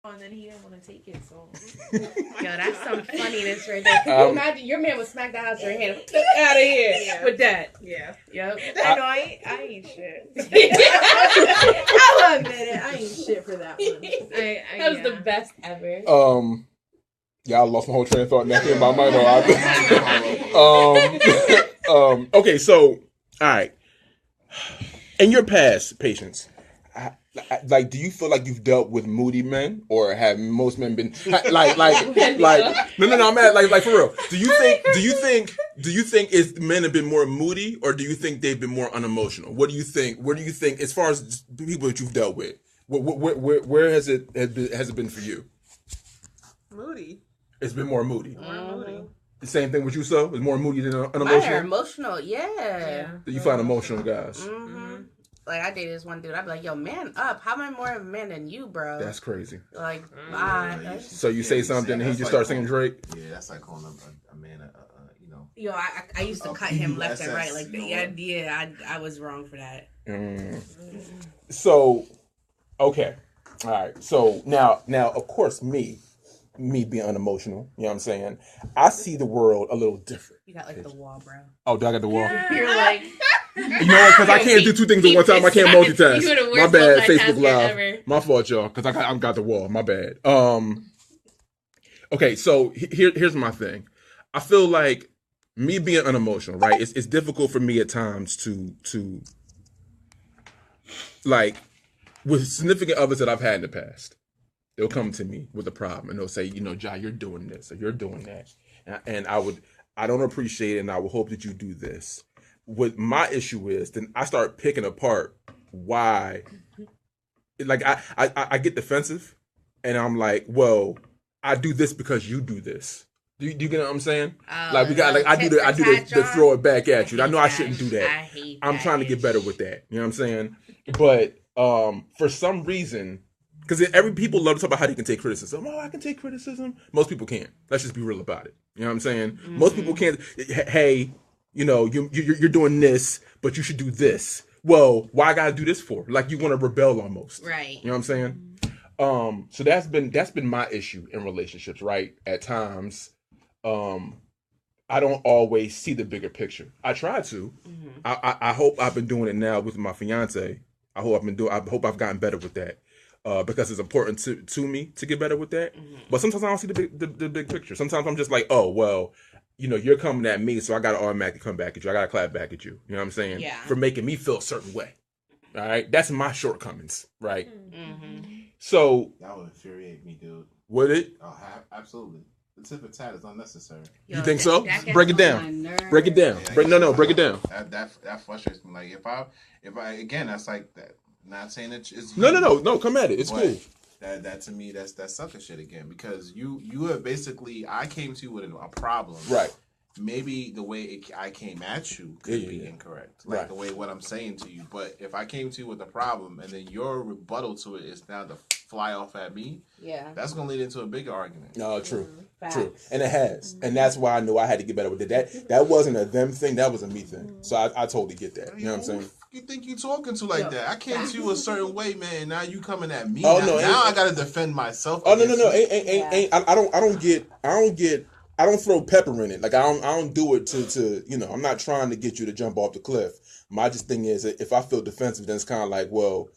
And then he didn't want to take it, so. Yo, that's some funniness right there. Can you imagine your man would smack the house in your hand? Get out of here with that. Yeah. Yep. I ain't shit. I'll admit it. I ain't shit for that one. That was the best ever. Yeah, I lost my whole train of thought. Nothing about my okay, so all right. In your past, Patience, like, do you feel like you've dealt with moody men, or have most men been like? No. I'm at like for real. Do you think it's men have been more moody, or do you think they've been more unemotional? What do you think? Where do you think, as far as the people that you've dealt with, where has it been for you? Moody. It's been more moody. More moody. The same thing with you, so it's more moody than unemotional. Mine are emotional, yeah. You find emotional guys. Mm-hmm. Like, I dated this one dude. I'd be like, yo, man up. How am I more of a man than you, bro? That's crazy. Like, bye. So you say something and he just starts singing Drake? Yeah, that's like calling a man you know. Yo, I used to cut him left and right. Like, I was wrong for that. So, okay. All right. So, now, of course, me being unemotional, you know what I'm saying? I see the world a little different. You got, like, the wall, bro. Oh, do I got the wall? Yeah. You're like... You know what? Because I can't do two things at one time. I can't multitask. My bad. Facebook Live. Ever. My fault, y'all. Because I got the wall. My bad. Okay, so here's my thing. I feel like me being unemotional, right? It's difficult for me at times to like, with significant others that I've had in the past. They'll come to me with a problem and they'll say, you know, Jai, you're doing this or you're doing that, and I don't appreciate it, and I would hope that you do this. What my issue is, then I start picking apart why. Like, I get defensive, and I'm like, well, I do this because you do this. Do you get what I'm saying? Like, we got, like, I do the throw it back at you. I know I shouldn't do that. I'm trying to get better with that. You know what I'm saying? But for some reason, because people love to talk about how they can take criticism. Oh, I can take criticism. Most people can't. Let's just be real about it. You know what I'm saying? Mm-hmm. Most people can't. Hey, you know, you're doing this, but you should do this. Well, why I gotta do this for? Like, you want to rebel almost, right? You know what I'm saying? So that's been my issue in relationships, right? At times, I don't always see the bigger picture. I try to. Mm-hmm. I hope I've been doing it now with my fiance. I hope I've gotten better with that. Because it's important to me to get better with that. Mm-hmm. But sometimes I don't see the big picture. Sometimes I'm just like, oh, well, you know, you're coming at me, so I got to automatically come back at you. I got to clap back at you. You know what I'm saying? Yeah. For making me feel a certain way. All right? That's my shortcomings, right? Mm-hmm. So. That would infuriate me, dude. Would it? Oh, absolutely. The tip of tat is unnecessary. You think so? Break it down. Break it down. Break it down. That frustrates me. Like, if I again, that's like that. Not saying it's no. Come at it. It's cool. That to me, that's sucker shit again, because you have basically, I came to you with a problem, right? Maybe the way I came at you could be incorrect, like the way what I'm saying to you. But if I came to you with a problem and then your rebuttal to it is now to fly off at me, that's gonna lead into a bigger argument. No, true, true, and it has, and that's why I knew I had to get better with it. That wasn't a them thing, that was a me thing. So I totally get that. You know what I'm saying? You think you talking to like that? I came to you a certain way, man. Now you coming at me. Oh, now I gotta defend myself. Oh no. Ain't. I don't throw pepper in it. Like, I don't do it to you know. I'm not trying to get you to jump off the cliff. My just thing is, if I feel defensive, then it's kind of like, well,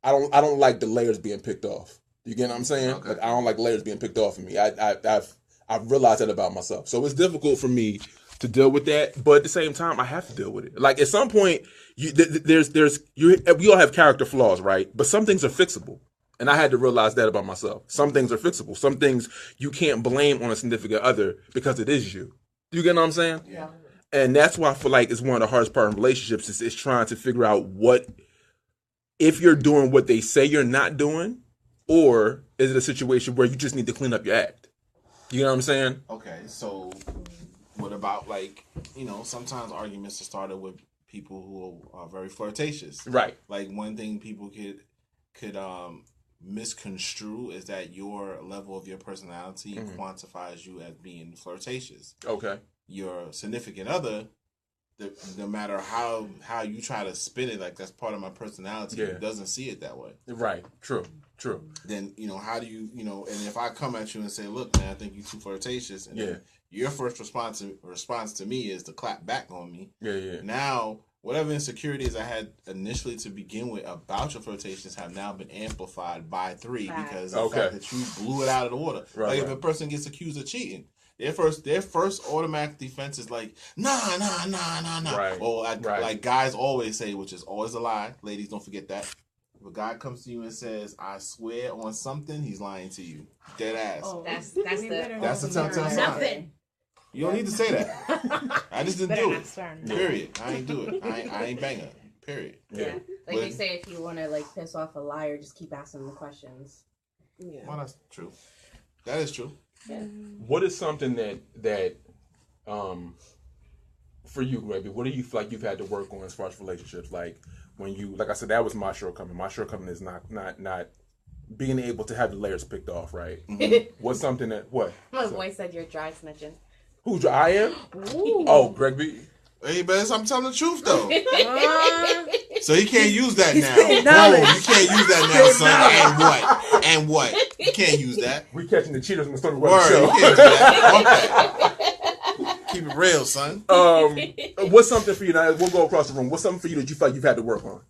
I don't like the layers being picked off. You get what I'm saying? Okay. Like, I don't like layers being picked off of me. I've realized that about myself. So it's difficult for me to deal with that, but at the same time, I have to deal with it. Like, at some point, we all have character flaws, right? But some things are fixable, and I had to realize that about myself. Some things are fixable. Some things you can't blame on a significant other because it is you. You get what I'm saying? Yeah. And that's why I feel like it's one of the hardest part in relationships is trying to figure out if you're doing what they say you're not doing, or is it a situation where you just need to clean up your act? You know what I'm saying? Okay, so what about, like, you know, sometimes arguments are started with people who are very flirtatious. Right. Like, one thing people could misconstrue is that your level of your personality quantifies you as being flirtatious. Okay. Your significant other, no matter how you try to spin it, like that's part of my personality, doesn't see it that way. Right. True. True. Then, how do you, and if I come at you and say, look, man, I think you're too flirtatious, and then your first response to me is to clap back on me. Yeah. Now, whatever insecurities I had initially to begin with about your flirtations have now been amplified by 3 because of the fact that you blew it out of the water. Right, if a person gets accused of cheating, their first automatic defense is like, nah. Right. Or like guys always say, which is always a lie. Ladies, don't forget that. If a guy comes to you and says, I swear on something, he's lying to you. Dead ass. Oh, that's the telltale sign. Nothing. You don't need to say that. I just didn't do it. Period. I ain't do it. I ain't bang her. Period. Yeah. Like they say, if you want to piss off a liar, just keep asking the questions. Yeah. Well, that's true. That is true. Yeah. What is something that for you, maybe, what do you feel like you've had to work on as far as relationships? Like when you, like I said, that was my shortcoming. My shortcoming is not being able to have the layers picked off, right? Mm-hmm. What's something that, what? My boy said you're dry snitching. Who, I am? Ooh. Oh, Greg B. Hey, but I'm telling the truth, though. So he can't use that now. No, you can't use that now, son. And what? You can't use that. We catching the cheaters in the Stormy show. You can't do that. Keep it real, son. What's something for you? Now we'll go across the room. What's something for you that you feel like you've had to work on?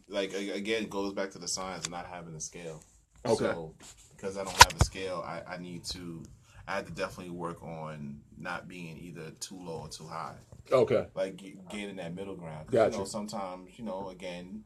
Like again, it goes back to the signs of not having a scale. Okay. So because I don't have a scale, I had to definitely work on not being either too low or too high. Okay. Like gaining that middle ground. Gotcha. Sometimes, again,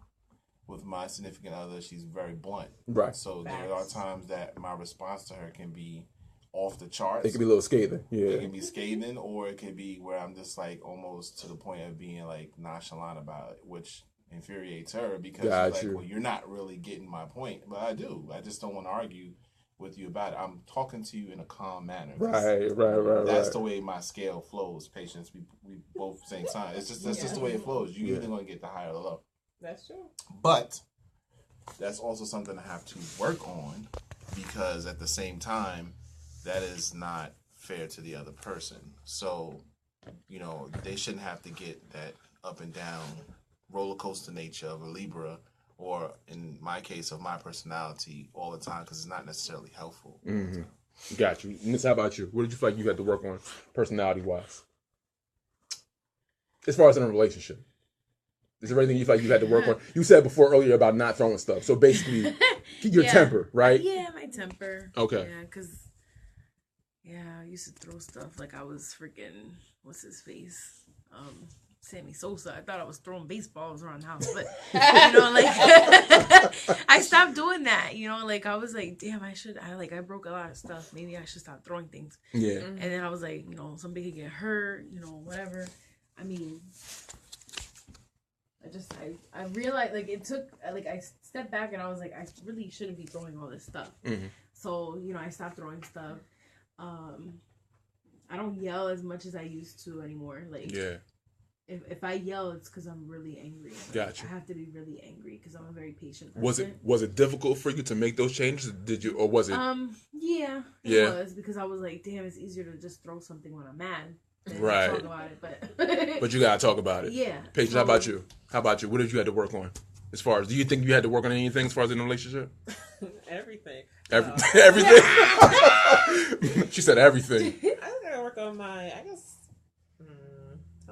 with my significant other, she's very blunt. Right. So there are times that my response to her can be off the charts. It can be a little scathing. Yeah. It can be scathing, or it could be where I'm just like almost to the point of being like nonchalant about it, which infuriates her because well, you're not really getting my point. But I do. I just don't want to argue with you about it. I'm talking to you in a calm manner. Right. That's the way my scale flows. Patience, we both same time. It's just that's just the way it flows. You're either going to get the high or the low. That's true. But that's also something I have to work on because at the same time, that is not fair to the other person. So, they shouldn't have to get that up and down roller coaster nature of a Libra, or in my case of my personality all the time, because it's not necessarily helpful. Mm-hmm. Got you. Miss, how about you? What did you feel like you had to work on personality-wise? As far as in a relationship. Is there anything you feel like you had to work on? You said earlier about not throwing stuff. So basically, your temper, right? Yeah, my temper. Okay. Yeah, because, I used to throw stuff like I was freaking, what's his face? Sammy Sosa. I thought I was throwing baseballs around the house, but I stopped doing that. I was like, damn, I broke a lot of stuff. Maybe I should stop throwing things. Yeah. And then I was like, somebody could get hurt. Whatever. I mean, I realized it took I stepped back and I was like, I really shouldn't be throwing all this stuff. Mm-hmm. So I stopped throwing stuff. I don't yell as much as I used to anymore. If I yell, it's because I'm really angry. Gotcha. I have to be really angry because I'm a very patient person. Was it difficult for you to make those changes? Did you, or was it? Yeah, it was, because I was like, damn, it's easier to just throw something when I'm mad. Right. Talk about it, but you gotta talk about it. Yeah. Patience. How about you? What did you have to work on? As far as, do you think you had to work on anything as far as in a relationship? Everything. Everything. She said everything. I gotta work on my, I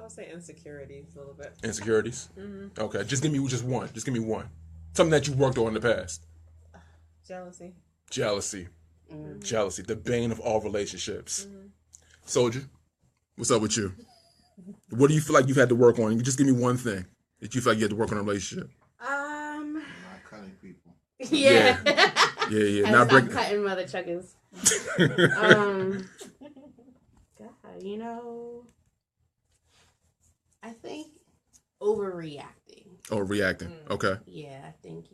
would say insecurities a little bit. Insecurities? Mm-hmm. Okay. Just give me one. Something that you worked on in the past. Jealousy. Mm-hmm. Jealousy. The bane of all relationships. Mm-hmm. Soldier, what's up with you? What do you feel like you've had to work on? You just give me one thing that you feel like you had to work on in a relationship. Not cutting people. Yeah. Yeah. Not cutting mother chuckers. God, I think overreacting. Overreacting. Okay. Yeah, I think,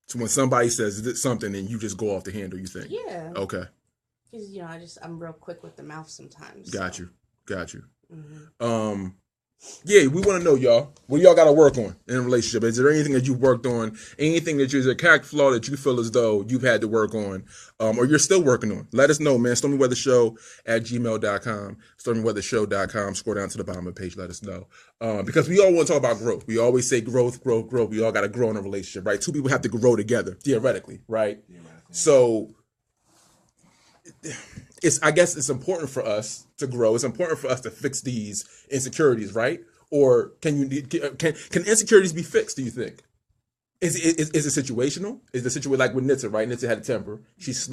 So when somebody says something and you just go off the handle, you think? Yeah. Okay. Because, I'm real quick with the mouth sometimes. Got you. Mm-hmm. Yeah, we want to know, y'all. What y'all got to work on in a relationship? Is there anything that you've worked on? Anything that is a character flaw that you feel as though you've had to work on, or you're still working on? Let us know, man. StormyWeatherShow@gmail.com, StormyWeatherShow.com. Scroll down to the bottom of the page. Let us know. Because we all want to talk about growth. We always say growth, growth, growth. We all got to grow in a relationship, right? Two people have to grow together, theoretically, right? So I guess it's important for us to grow. It's important for us to fix these insecurities, right? Or can insecurities be fixed, do you think? Is it situational? Is the situation like with Nitsa, right? Nitsa had a temper.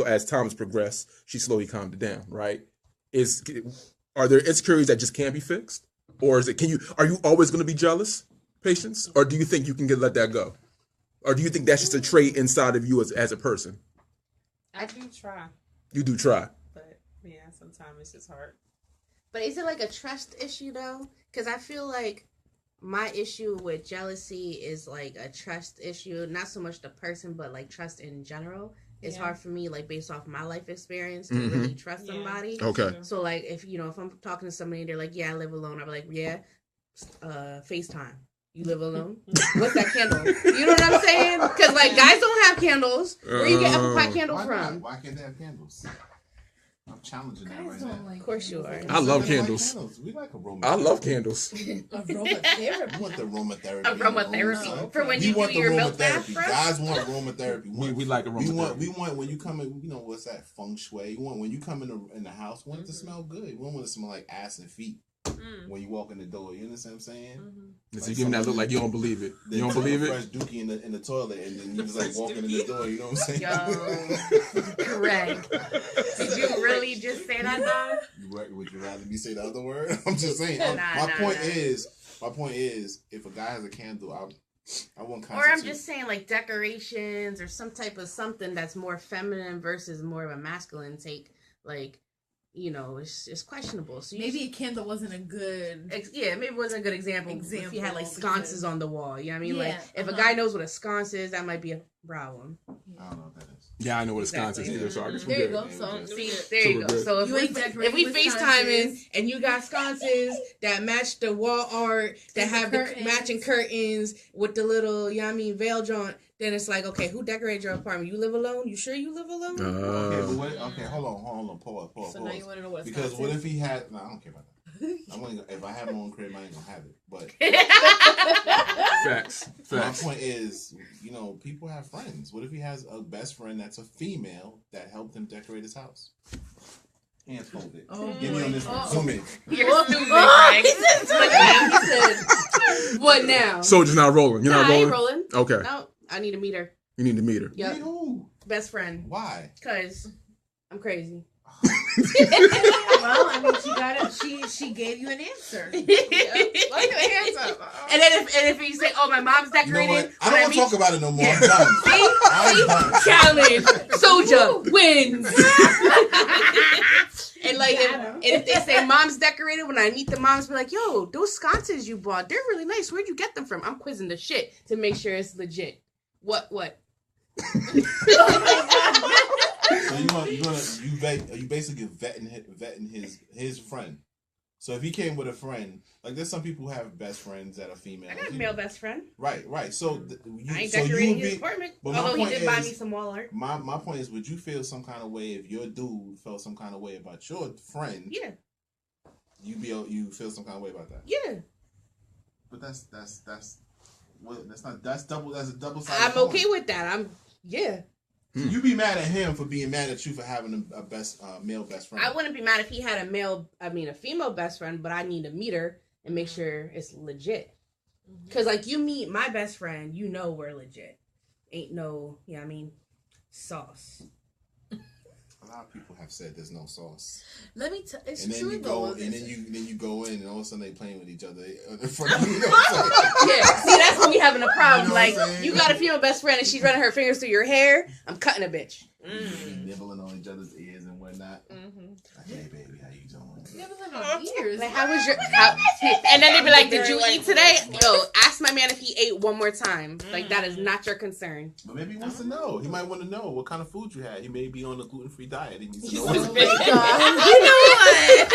As time has progressed, she slowly calmed it down, right? Are there insecurities that just can't be fixed? Or are you always going to be jealous, Patience? Or do you think you can let that go? Or do you think that's just a trait inside of you as a person? I do try. You do try. Yeah, sometimes it's just hard. But is it like a trust issue though? Because I feel like my issue with jealousy is like a trust issue. Not so much the person, but like trust in general. It's hard for me, like based off my life experience, to really trust somebody. Okay. So like if I'm talking to somebody and they're like, "Yeah, I live alone," I'll be like, "Yeah, FaceTime. You live alone? What's that candle?" You know what I'm saying? Because like guys don't have candles. Where you get apple pie candles from? Why can't they have candles? I'm challenging that right now. Of course you are. I love candles. We like aromatherapy. I love candles. Aromatherapy. We want the aromatherapy. Aromatherapy for when you do your milk bath, bro. Guys want aromatherapy. We like aromatherapy. We want when you come in. You know what's that feng shui? You want when you come in the house. We want it to smell good. We don't want it to smell like ass and feet. When you walk in the door, you understand what I'm saying? So you give me that look like you don't believe it. You don't believe it? Fresh dookie in the toilet, and then you just like walking in the door. You know what I'm saying? Yo, Greg, did you really just say that though? Would you rather me say the other word? I'm just saying. My point is, if a guy has a candle, I won't constitute. Or I'm just saying like decorations or some type of something that's more feminine versus more of a masculine take, like. It's questionable. So maybe a candle wasn't a good... maybe it wasn't a good example. If you had, like, sconces on the wall. You know what I mean? Like, if a guy knows what a sconce is, that might be a problem. I don't know what that is. Yeah, I know what a sconce is either, so I guess we're good. There you go. There you go. So if we FaceTiming and you got sconces that match the wall art, that have the matching curtains with the little, veil joint, then it's like, okay, who decorated your apartment? You live alone? You sure you live alone? Hold on. Pause. So now you want to know what? Because what if he had? No, I don't care about that. If I have my own crib, I ain't gonna have it. But facts. My point is, people have friends. What if he has a best friend that's a female that helped him decorate his house? Hands folded. Give me on this one. Zoom in. You're stupid, Greg. He said, what now? So just not rolling. You're not rolling? I ain't rolling. Okay. No, I need to meet her. You need to meet her. Yep. Meet who? Best friend. Why? Because I'm crazy. Well, I mean, she got it. She gave you an answer. Look at the hands up. And then if you say, "Oh, my mom's decorated," I don't want to talk about it no more. I'm done. Challenge. Soja wins. And if they say mom's decorated, when I meet the moms, be like, "Yo, those sconces you bought, they're really nice. Where'd you get them from?" I'm quizzing the shit to make sure it's legit. What? So you basically vetting his friend. So if he came with a friend, like there's some people who have best friends that are female. I got a male best friend. Right. So I ain't decorating his apartment. Although he did buy me some wall art. My point is, would you feel some kind of way if your dude felt some kind of way about your friend? Yeah. You feel some kind of way about that? Yeah. But that's a double sided. I'm okay with that. So you be mad at him for being mad at you for having a male best friend. I wouldn't be mad if he had a female best friend, but I need to meet her and make sure it's legit. Because, you meet my best friend, we're legit. Ain't no, sauce. A lot of people have said there's no sauce. Let me tell. It's and then true you though. go, and then you go in, and all of a sudden they playing with each other in front of you. Yeah, see, that's when we having a problem. You got a female best friend, and she's running her fingers through your hair. I'm cutting a bitch. Nibbling on each other's ears and whatnot. Hey baby, how you doing? Nibbling on ears. How was your? And then they be like, "Did you eat today?" Yo, ask my man if he ate one more time. That is not your concern. But maybe he wants to know. He might want to know what kind of food you had. He may be on a gluten-free diet. He needs to know. You know what?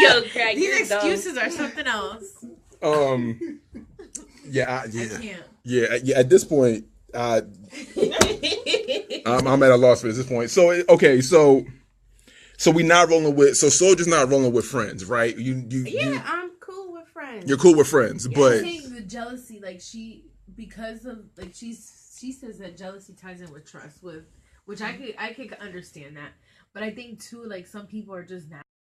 Yo, Craig, these excuses are something else. Yeah, I can't. Yeah. At this point, I'm at a loss for this point. So okay, so we not rolling with. So Soldier's not rolling with friends, right? Yeah, I'm cool with friends. You're cool with friends, but I think the jealousy, like she says that jealousy ties in with trust, which I could understand that, but I think too, like some people are just not.